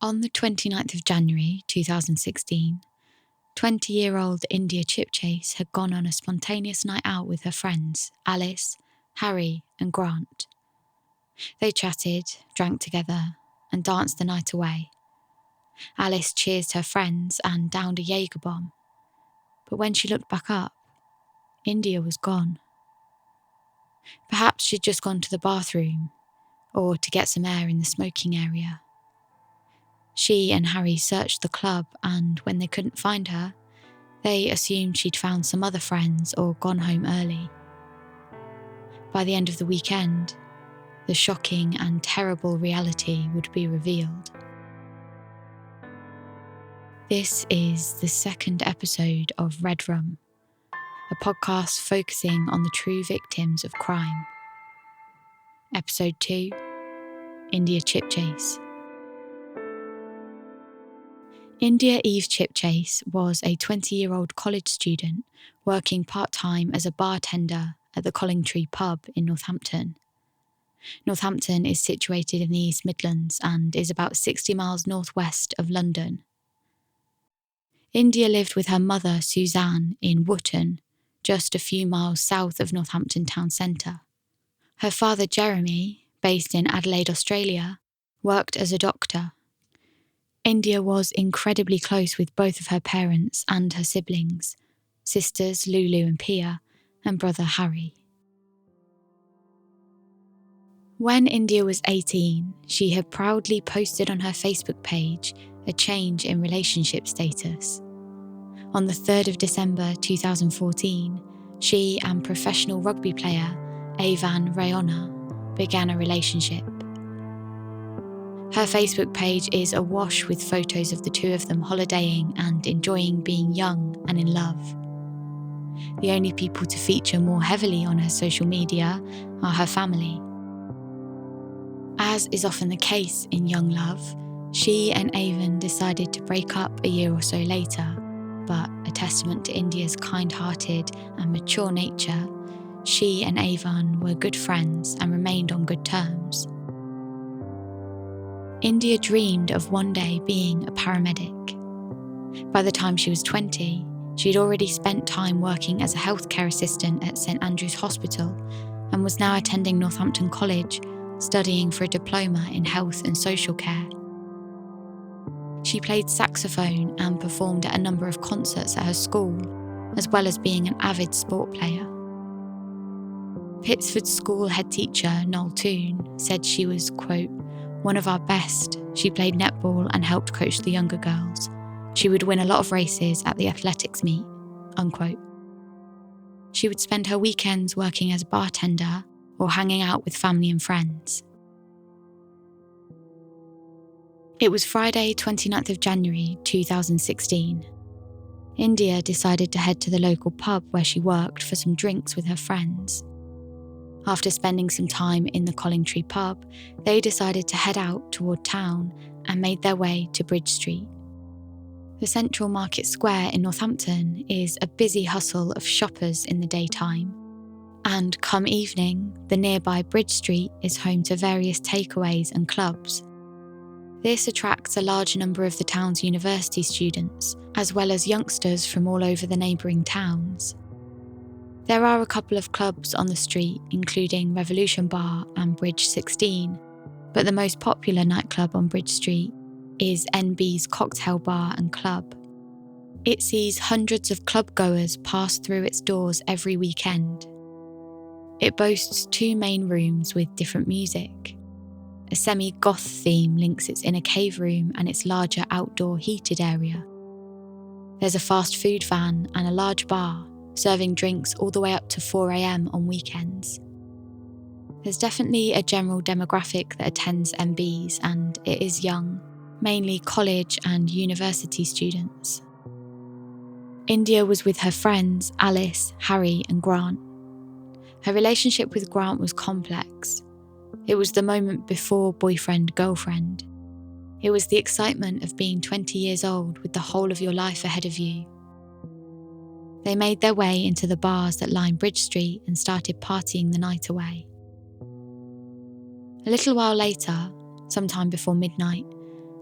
On the 29th of January 2016, 20-year-old India Chipchase had gone on a spontaneous night out with her friends, Alice, Harry and Grant. They chatted, drank together and danced the night away. Alice cheersed her friends and downed a jagerbomb. But when she looked back up, India was gone. Perhaps she'd just gone to the bathroom or to get some air in the smoking area. She and Harry searched the club, and when they couldn't find her, they assumed she'd found some other friends or gone home early. By the end of the weekend, the shocking and terrible reality would be revealed. This is the second episode of Red Rum, a podcast focusing on the true victims of crime. Episode 2, India Chipchase. India Eve Chipchase was a 20-year-old college student working part-time as a bartender at the Collingtree pub in Northampton. Northampton is situated in the East Midlands and is about 60 miles northwest of London. India lived with her mother, Suzanne, in Wootton, just a few miles south of Northampton town centre. Her father, Jeremy, based in Adelaide, Australia, worked as a doctor. India was incredibly close with both of her parents and her siblings, sisters Lulu and Pia, and brother Harry. When India was 18, she had proudly posted on her Facebook page a change in relationship status. On the 3rd of December 2014, she and professional rugby player Avan Rayona began a relationship. Her Facebook page is awash with photos of the two of them holidaying and enjoying being young and in love. The only people to feature more heavily on her social media are her family. As is often the case in young love, she and Avan decided to break up a year or so later, but a testament to India's kind-hearted and mature nature, she and Avan were good friends and remained on good terms. India dreamed of one day being a paramedic. By the time she was 20, she'd already spent time working as a healthcare assistant at St Andrew's Hospital and was now attending Northampton College, studying for a diploma in health and social care. She played saxophone and performed at a number of concerts at her school, as well as being an avid sport player. Pittsford school head teacher Noel Toon said she was, quote, one of our best. She played netball and helped coach the younger girls. She would win a lot of races at the athletics meet, unquote. She would spend her weekends working as a bartender or hanging out with family and friends. It was Friday, 29th of January 2016. India decided to head to the local pub where she worked for some drinks with her friends. After spending some time in the Collingtree pub, they decided to head out toward town and made their way to Bridge Street. The central market square in Northampton is a busy hustle of shoppers in the daytime, and come evening, the nearby Bridge Street is home to various takeaways and clubs. This attracts a large number of the town's university students, as well as youngsters from all over the neighbouring towns. There are a couple of clubs on the street, including Revolution Bar and Bridge 16, but the most popular nightclub on Bridge Street is NB's Cocktail Bar and Club. It sees hundreds of club-goers pass through its doors every weekend. It boasts 2 main rooms with different music. A semi-goth theme links its inner cave room and its larger outdoor heated area. There's a fast food van and a large bar, serving drinks all the way up to 4 a.m. on weekends. There's definitely a general demographic that attends MB's, and it is young, mainly college and university students. India was with her friends Alice, Harry and Grant. Her relationship with Grant was complex. It was the moment before boyfriend-girlfriend. It was the excitement of being 20 years old with the whole of your life ahead of you. They made their way into the bars that line Bridge Street and started partying the night away. A little while later, sometime before midnight,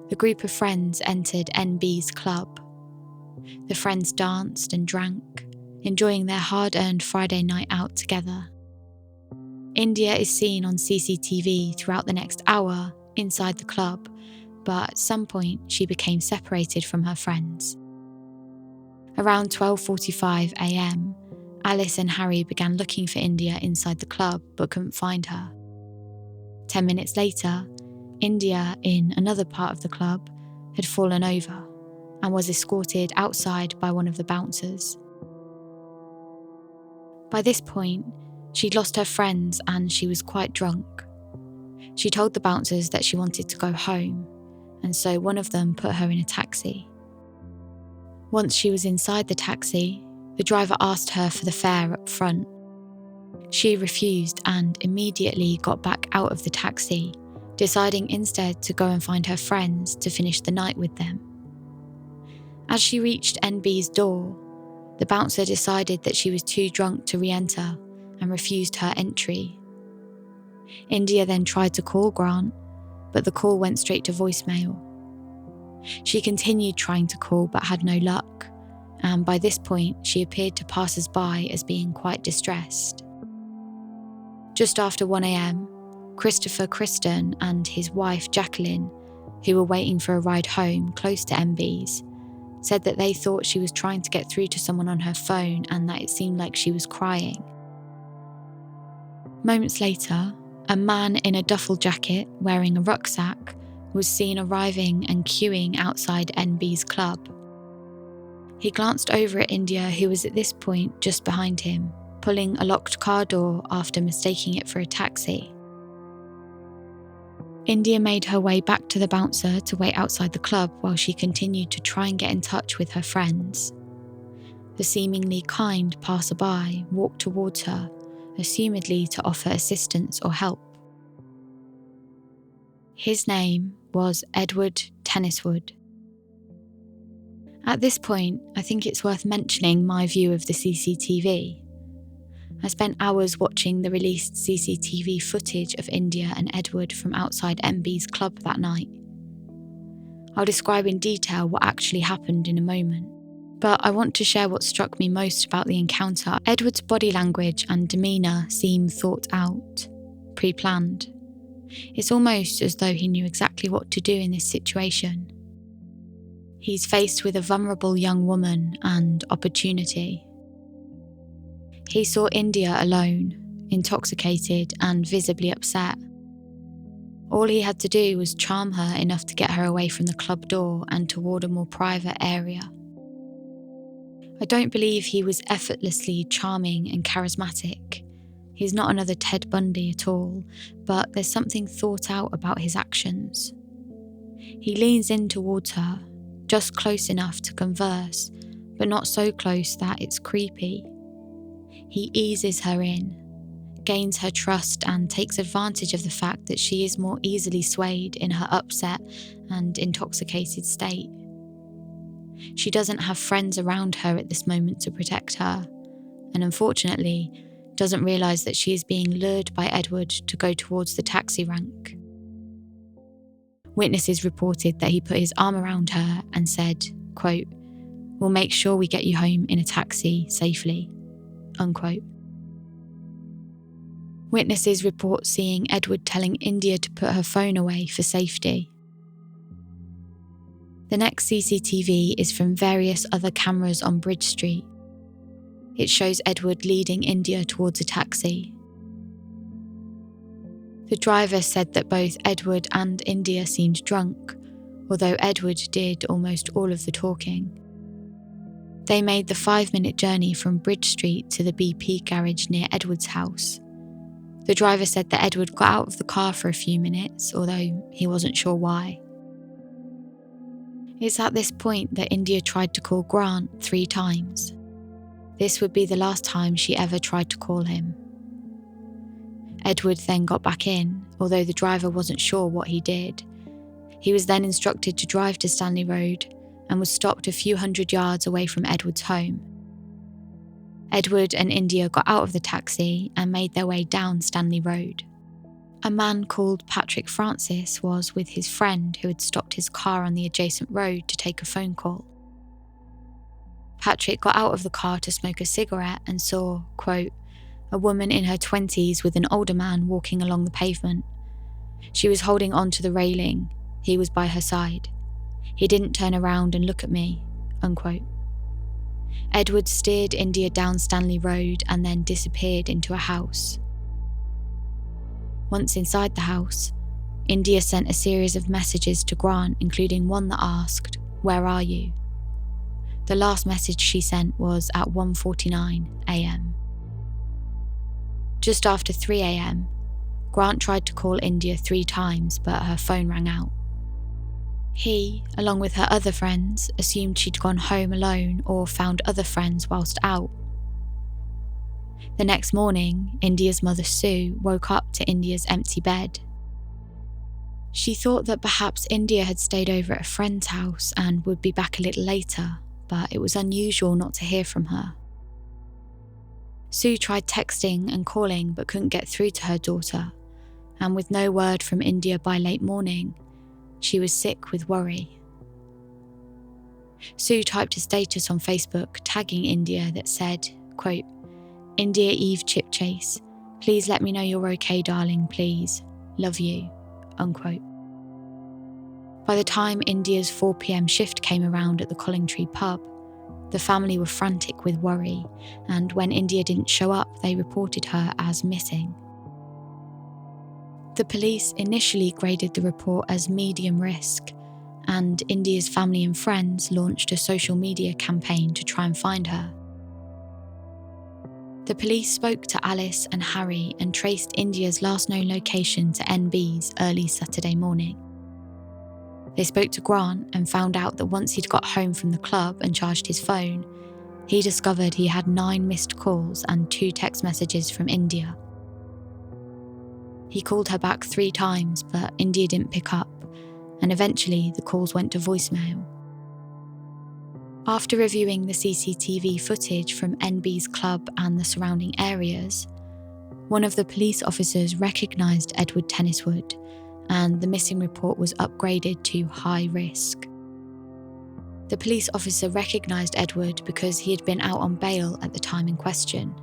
The group of friends entered NB's club. The friends danced and drank, enjoying their hard-earned Friday night out together. India is seen on CCTV throughout the next hour inside the club, but at some point she became separated from her friends. Around 12:45 a.m, Alice and Harry began looking for India inside the club but couldn't find her. 10 minutes later, India, in another part of the club, had fallen over and was escorted outside by one of the bouncers. By this point, she'd lost her friends and she was quite drunk. She told the bouncers that she wanted to go home, and so one of them put her in a taxi. Once she was inside the taxi, the driver asked her for the fare up front. She refused and immediately got back out of the taxi, deciding instead to go and find her friends to finish the night with them. As she reached NB's door, the bouncer decided that she was too drunk to re-enter and refused her entry. India then tried to call Grant, but the call went straight to voicemail. She continued trying to call but had no luck, and by this point she appeared to passers-by as being quite distressed. Just after 1 a.m, Christopher Kristen and his wife Jacqueline, who were waiting for a ride home close to NB's, said that they thought she was trying to get through to someone on her phone and that it seemed like she was crying. Moments later, a man in a duffel jacket wearing a rucksack was seen arriving and queuing outside NB's club. He glanced over at India, who was at this point just behind him, pulling a locked car door after mistaking it for a taxi. India made her way back to the bouncer to wait outside the club while she continued to try and get in touch with her friends. The seemingly kind passerby walked towards her, assumedly to offer assistance or help. His name was Edward Tenniswood. At this point, I think it's worth mentioning my view of the CCTV. I spent hours watching the released CCTV footage of India and Edward from outside NB's club that night. I'll describe in detail what actually happened in a moment, but I want to share what struck me most about the encounter. Edward's body language and demeanour seem thought out, pre-planned. It's almost as though he knew exactly what to do in this situation. He's faced with a vulnerable young woman and opportunity. He saw India alone, intoxicated and visibly upset. All he had to do was charm her enough to get her away from the club door and toward a more private area. I don't believe he was effortlessly charming and charismatic. He's not another Ted Bundy at all, but there's something thought out about his actions. He leans in towards her, just close enough to converse, but not so close that it's creepy. He eases her in, gains her trust and takes advantage of the fact that she is more easily swayed in her upset and intoxicated state. She doesn't have friends around her at this moment to protect her, and unfortunately doesn't realise that she is being lured by Edward to go towards the taxi rank. Witnesses reported that he put his arm around her and said, quote, "We'll make sure we get you home in a taxi safely," unquote. Witnesses report seeing Edward telling India to put her phone away for safety. The next CCTV is from various other cameras on Bridge Street. It shows Edward leading India towards a taxi. The driver said that both Edward and India seemed drunk, although Edward did almost all of the talking. They made the 5-minute journey from Bridge Street to the BP garage near Edward's house. The driver said that Edward got out of the car for a few minutes, although he wasn't sure why. It's at this point that India tried to call Grant 3 times. This would be the last time she ever tried to call him. Edward then got back in, although the driver wasn't sure what he did. He was then instructed to drive to Stanley Road and was stopped a few hundred yards away from Edward's home. Edward and India got out of the taxi and made their way down Stanley Road. A man called Patrick Francis was with his friend who had stopped his car on the adjacent road to take a phone call. Patrick got out of the car to smoke a cigarette and saw, quote, a woman in her 20s with an older man walking along the pavement. She was holding on to the railing. He was by her side. He didn't turn around and look at me, unquote. Edward steered India down Stanley Road and then disappeared into a house. Once inside the house, India sent a series of messages to Grant, including one that asked, "Where are you?" The last message she sent was at 1:49 a.m. Just after 3 a.m, Grant tried to call India 3 times, but her phone rang out. He, along with her other friends, assumed she'd gone home alone or found other friends whilst out. The next morning, India's mother Sue woke up to India's empty bed. She thought that perhaps India had stayed over at a friend's house and would be back a little later, but it was unusual not to hear from her. Sue tried texting and calling but couldn't get through to her daughter, and with no word from India by late morning, she was sick with worry. Sue typed a status on Facebook tagging India that said, quote, "India Chipchase, please let me know you're okay, darling, please. Love you," unquote. By the time India's 4 p.m. shift came around at the Collingtree pub, the family were frantic with worry, and when India didn't show up, they reported her as missing. The police initially graded the report as medium risk, and India's family and friends launched a social media campaign to try and find her. The police spoke to Alice and Harry and traced India's last known location to NB's early Saturday morning. They spoke to Grant and found out that once he'd got home from the club and charged his phone, he discovered he had 9 missed calls and 2 text messages from India. He called her back 3 times, but India didn't pick up, and eventually the calls went to voicemail. After reviewing the CCTV footage from NB's club and the surrounding areas, one of the police officers recognised Edward Tenniswood, and the missing report was upgraded to high risk. The police officer recognised Edward because he had been out on bail at the time in question.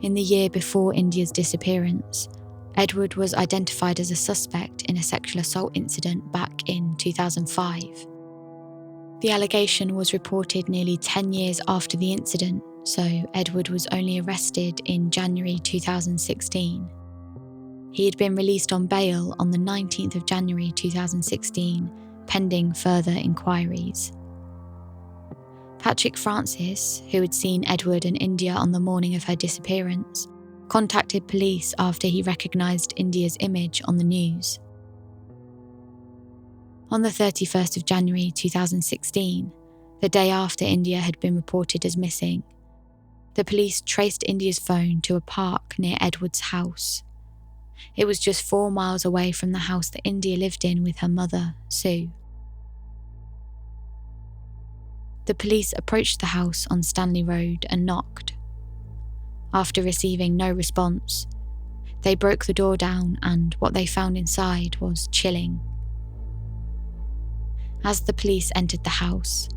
In the year before India's disappearance, Edward was identified as a suspect in a sexual assault incident back in 2005. The allegation was reported nearly 10 years after the incident, so Edward was only arrested in January 2016. He had been released on bail on the 19th of January 2016, pending further inquiries. Patrick Francis, who had seen Edward and India on the morning of her disappearance, contacted police after he recognised India's image on the news. On the 31st of January 2016, the day after India had been reported as missing, the police traced India's phone to a park near Edward's house. It was just 4 miles away from the house that India lived in with her mother, Sue. The police approached the house on Stanley Road and knocked. After receiving no response, they broke the door down, and what they found inside was chilling. As the police entered the house,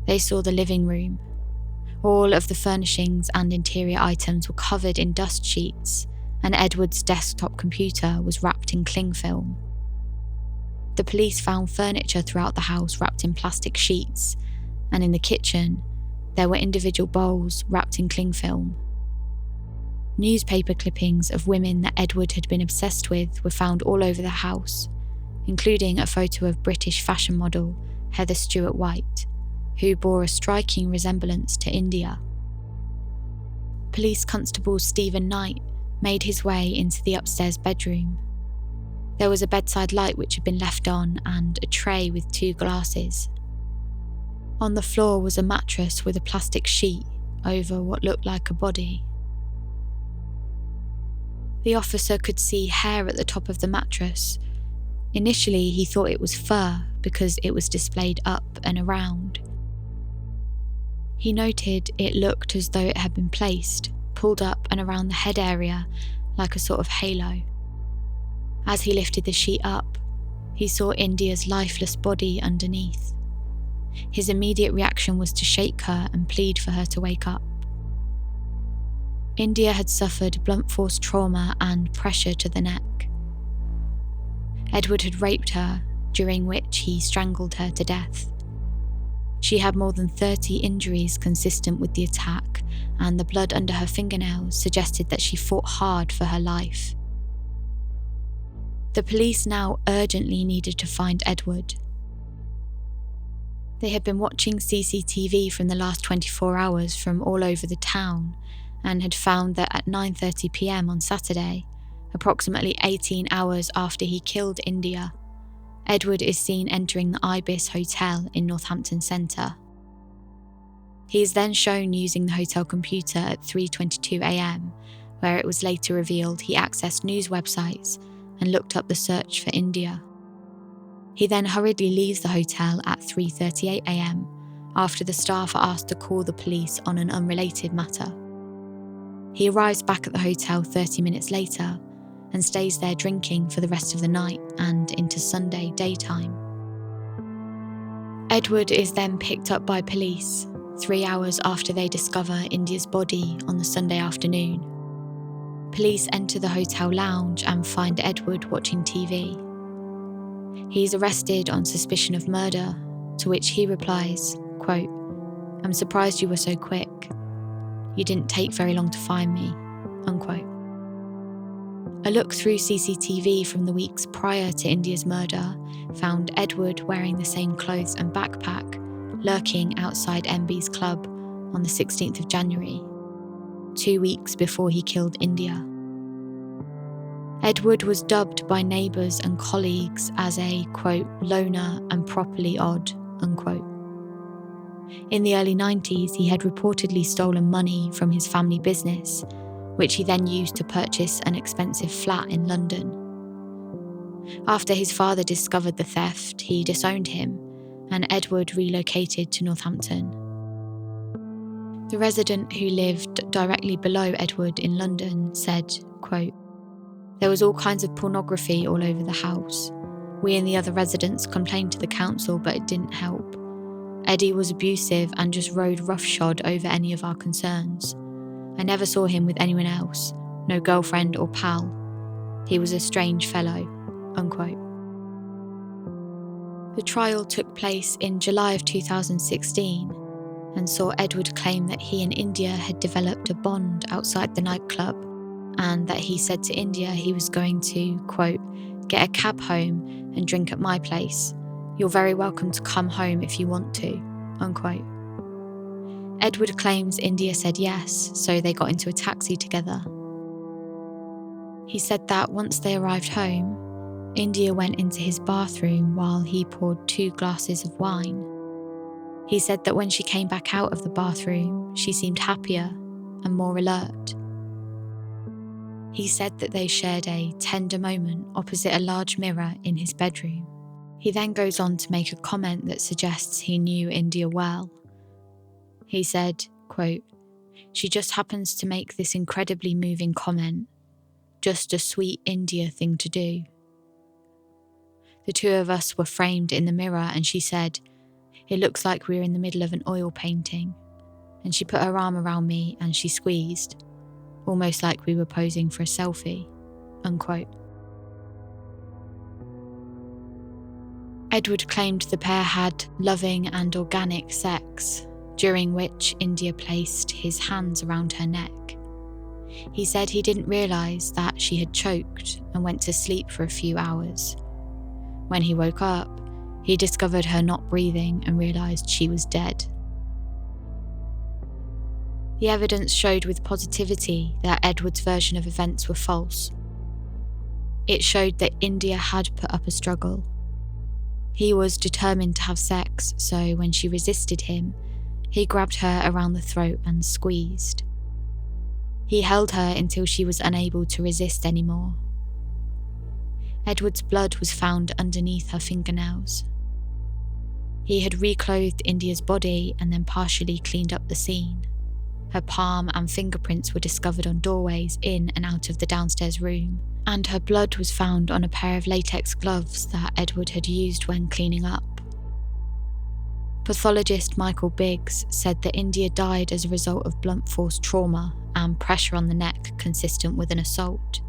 they saw the living room. All of the furnishings and interior items were covered in dust sheets, and Edward's desktop computer was wrapped in cling film. The police found furniture throughout the house wrapped in plastic sheets, and in the kitchen, there were individual bowls wrapped in cling film. Newspaper clippings of women that Edward had been obsessed with were found all over the house, including a photo of British fashion model Heather Stewart-White, who bore a striking resemblance to India. Police Constable Stephen Knight made his way into the upstairs bedroom. There was a bedside light which had been left on and a tray with 2 glasses. On the floor was a mattress with a plastic sheet over what looked like a body. The officer could see hair at the top of the mattress. Initially, he thought it was fur because it was displayed up and around. He noted it looked as though it had been placed, pulled up and around the head area like a sort of halo. As he lifted the sheet up, he saw India's lifeless body underneath. His immediate reaction was to shake her and plead for her to wake up. India had suffered blunt force trauma and pressure to the neck. Edward had raped her, during which he strangled her to death. She had more than 30 injuries consistent with the attack, and the blood under her fingernails suggested that she fought hard for her life. The police now urgently needed to find Edward. They had been watching CCTV from the last 24 hours from all over the town and had found that at 9:30 p.m. on Saturday, approximately 18 hours after he killed India, Edward is seen entering the Ibis Hotel in Northampton Centre. He is then shown using the hotel computer at 3:22 a.m, where it was later revealed he accessed news websites and looked up the search for India. He then hurriedly leaves the hotel at 3:38 a.m, after the staff are asked to call the police on an unrelated matter. He arrives back at the hotel 30 minutes later and stays there drinking for the rest of the night and into Sunday daytime. Edward is then picked up by police 3 hours after they discover India's body on the Sunday afternoon. Police enter the hotel lounge and find Edward watching TV. He is arrested on suspicion of murder, to which he replies, quote, "I'm surprised you were so quick. You didn't take very long to find me," unquote. A look through CCTV from the weeks prior to India's murder found Edward wearing the same clothes and backpack, lurking outside MB's club on the 16th of January, 2 weeks before he killed India. Edward was dubbed by neighbours and colleagues as a, quote, "loner and properly odd," unquote. In the early 90s, he had reportedly stolen money from his family business, which he then used to purchase an expensive flat in London. After his father discovered the theft, he disowned him, and Edward relocated to Northampton. The resident who lived directly below Edward in London said, quote, "There was all kinds of pornography all over the house. We and the other residents complained to the council, but it didn't help. Eddie was abusive and just rode roughshod over any of our concerns. I never saw him with anyone else, no girlfriend or pal. He was a strange fellow," unquote. The trial took place in July of 2016 and saw Edward claim that he and India had developed a bond outside the nightclub, and that he said to India he was going to, quote, "get a cab home and drink at my place. You're very welcome to come home if you want to," unquote. Edward claims India said yes, so they got into a taxi together. He said that once they arrived home, India went into his bathroom while he poured 2 glasses of wine. He said that when she came back out of the bathroom, she seemed happier and more alert. He said that they shared a tender moment opposite a large mirror in his bedroom. He then goes on to make a comment that suggests he knew India well. He said, quote, "She just happens to make this incredibly moving comment. Just a sweet India thing to do. The two of us were framed in the mirror and she said, 'It looks like we're in the middle of an oil painting.' And she put her arm around me and she squeezed, almost like we were posing for a selfie," unquote. Edward claimed the pair had loving and organic sex, during which India placed his hands around her neck. He said he didn't realise that she had choked and went to sleep for a few hours. When he woke up, he discovered her not breathing and realised she was dead. The evidence showed with positivity that Edward's version of events were false. It showed that India had put up a struggle. He was determined to have sex, so when she resisted him, he grabbed her around the throat and squeezed. He held her until she was unable to resist anymore. Edward's blood was found underneath her fingernails. He had reclothed India's body and then partially cleaned up the scene. Her palm and fingerprints were discovered on doorways in and out of the downstairs room, and her blood was found on a pair of latex gloves that Edward had used when cleaning up. Pathologist Michael Biggs said that India died as a result of blunt force trauma and pressure on the neck consistent with an assault.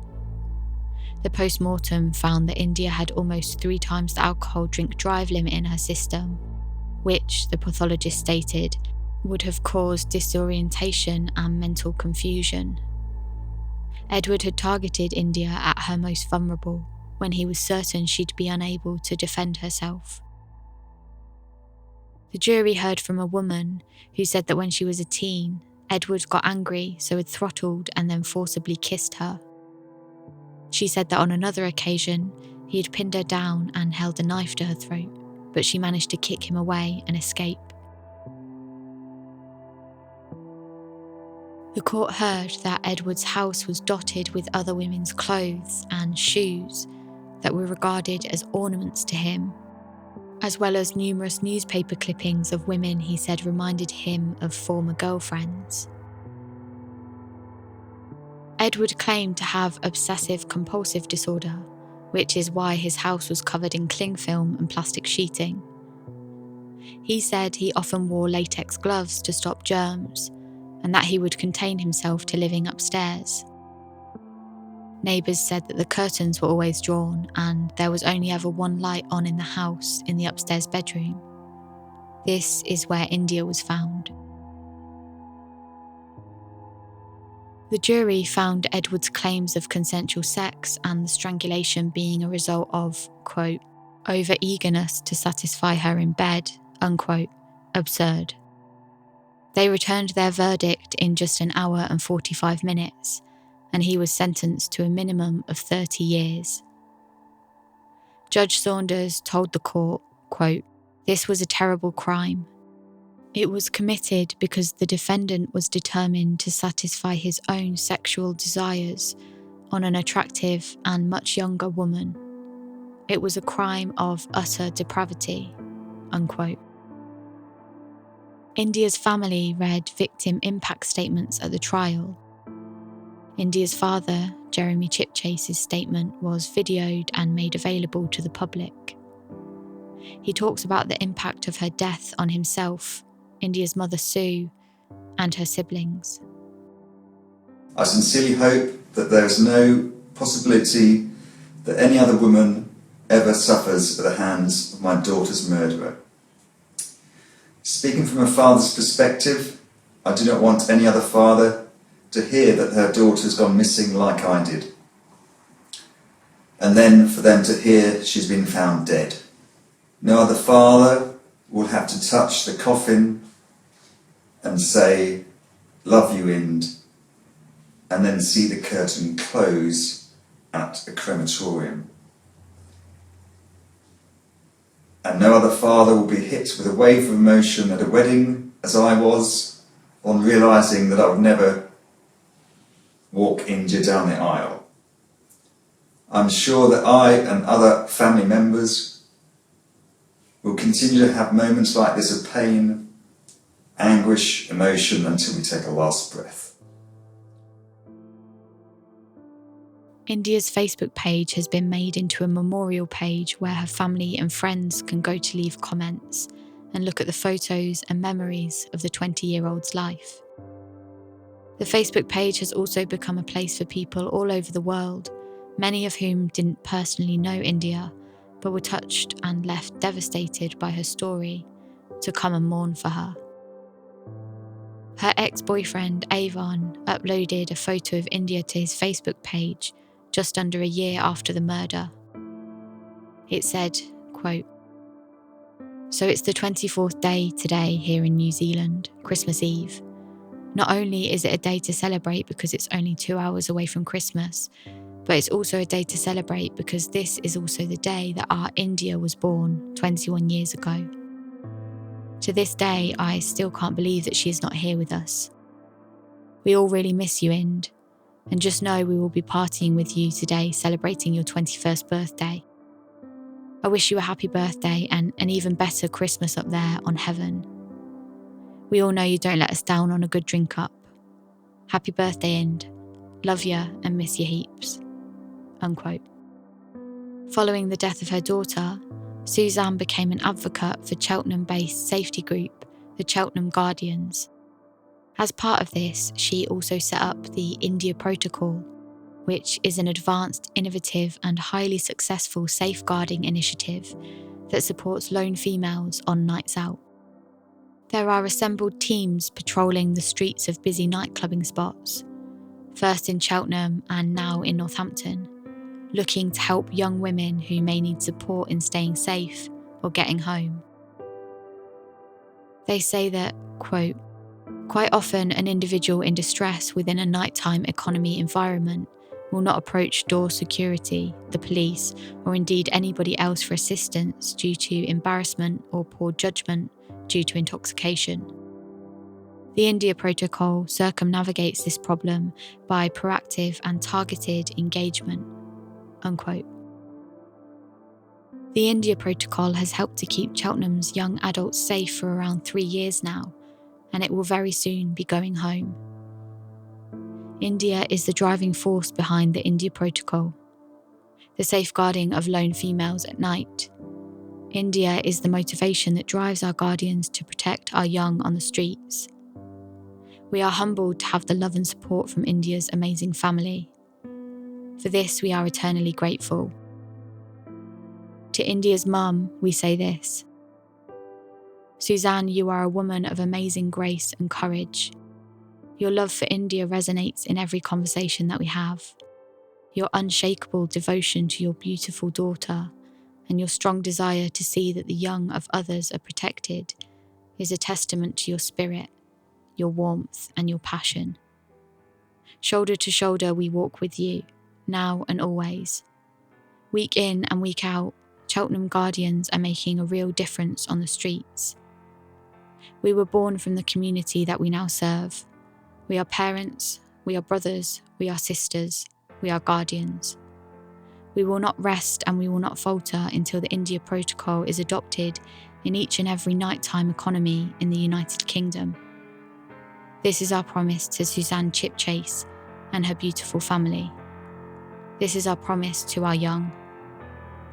The post-mortem found that India had almost 3 times the alcohol drink-drive limit in her system, which, the pathologist stated, would have caused disorientation and mental confusion. Edward had targeted India at her most vulnerable, when he was certain she'd be unable to defend herself. The jury heard from a woman who said that when she was a teen, Edward got angry, so had throttled and then forcibly kissed her. She said that on another occasion, he had pinned her down and held a knife to her throat, but she managed to kick him away and escape. The court heard that Edward's house was dotted with other women's clothes and shoes that were regarded as ornaments to him, as well as numerous newspaper clippings of women he said reminded him of former girlfriends. Edward claimed to have obsessive-compulsive disorder, which is why his house was covered in cling film and plastic sheeting. He said he often wore latex gloves to stop germs, and that he would contain himself to living upstairs. Neighbours said that the curtains were always drawn and there was only ever one light on in the house in the upstairs bedroom. This is where India was found. The jury found Edward's claims of consensual sex and the strangulation being a result of, quote, over-eagerness to satisfy her in bed, unquote, absurd. They returned their verdict in just an hour and 45 minutes, and he was sentenced to a minimum of 30 years. Judge Saunders told the court, quote, "This was a terrible crime. It was committed because the defendant was determined to satisfy his own sexual desires on an attractive and much younger woman. It was a crime of utter depravity," unquote. India's family read victim impact statements at the trial. India's father, Jeremy Chipchase's statement was videoed and made available to the public. He talks about the impact of her death on himself, India's mother Sue, and her siblings. I sincerely hope that there is no possibility that any other woman ever suffers at the hands of my daughter's murderer. Speaking from a father's perspective, I do not want any other father to hear that her daughter has gone missing like I did, and then for them to hear she's been found dead. No other father will have to touch the coffin and say, "Love you, Ind," and then see the curtain close at a crematorium. And no other father will be hit with a wave of emotion at a wedding as I was, on realising that I would never walk India down the aisle. I'm sure that I and other family members will continue to have moments like this of pain, anguish, emotion until we take a last breath. India's Facebook page has been made into a memorial page where her family and friends can go to leave comments and look at the photos and memories of the 20-year-old's life. The Facebook page has also become a place for people all over the world, many of whom didn't personally know India, but were touched and left devastated by her story, to come and mourn for her. Her ex-boyfriend, Avon, uploaded a photo of India to his Facebook page just under a year after the murder. It said, quote, "So it's the 24th day today here in New Zealand, Christmas Eve. Not only is it a day to celebrate because it's only 2 hours away from Christmas, but it's also a day to celebrate because this is also the day that our India was born 21 years ago. To this day, I still can't believe that she is not here with us. We all really miss you, Ind, and just know we will be partying with you today celebrating your 21st birthday. I wish you a happy birthday and an even better Christmas up there on heaven. We all know you don't let us down on a good drink up. Happy birthday, Ind. Love ya and miss you heaps," unquote. Following the death of her daughter, Suzanne became an advocate for Cheltenham-based safety group, the Cheltenham Guardians. As part of this, she also set up the India Protocol, which is an advanced, innovative and highly successful safeguarding initiative that supports lone females on nights out. There are assembled teams patrolling the streets of busy nightclubbing spots, first in Cheltenham and now in Northampton, looking to help young women who may need support in staying safe or getting home. They say that, quote, quite often an individual in distress within a nighttime economy environment will not approach door security, the police, or indeed anybody else for assistance due to embarrassment or poor judgment due to intoxication. The India Protocol circumnavigates this problem by proactive and targeted engagement, unquote. The India Protocol has helped to keep Cheltenham's young adults safe for around 3 years now, and it will very soon be going home. India is the driving force behind the India Protocol, the safeguarding of lone females at night. India is the motivation that drives our guardians to protect our young on the streets. We are humbled to have the love and support from India's amazing family. For this, we are eternally grateful. To India's mum, we say this: Suzanne, you are a woman of amazing grace and courage. Your love for India resonates in every conversation that we have. Your unshakable devotion to your beautiful daughter and your strong desire to see that the young of others are protected is a testament to your spirit, your warmth and your passion. Shoulder to shoulder we walk with you, now and always. Week in and week out, Cheltenham Guardians are making a real difference on the streets. We were born from the community that we now serve. We are parents, we are brothers, we are sisters, we are guardians. We will not rest and we will not falter until the India Protocol is adopted in each and every nighttime economy in the United Kingdom. This is our promise to Suzanne Chipchase and her beautiful family. This is our promise to our young.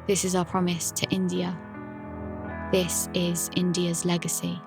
This is our promise to India. This is India's legacy.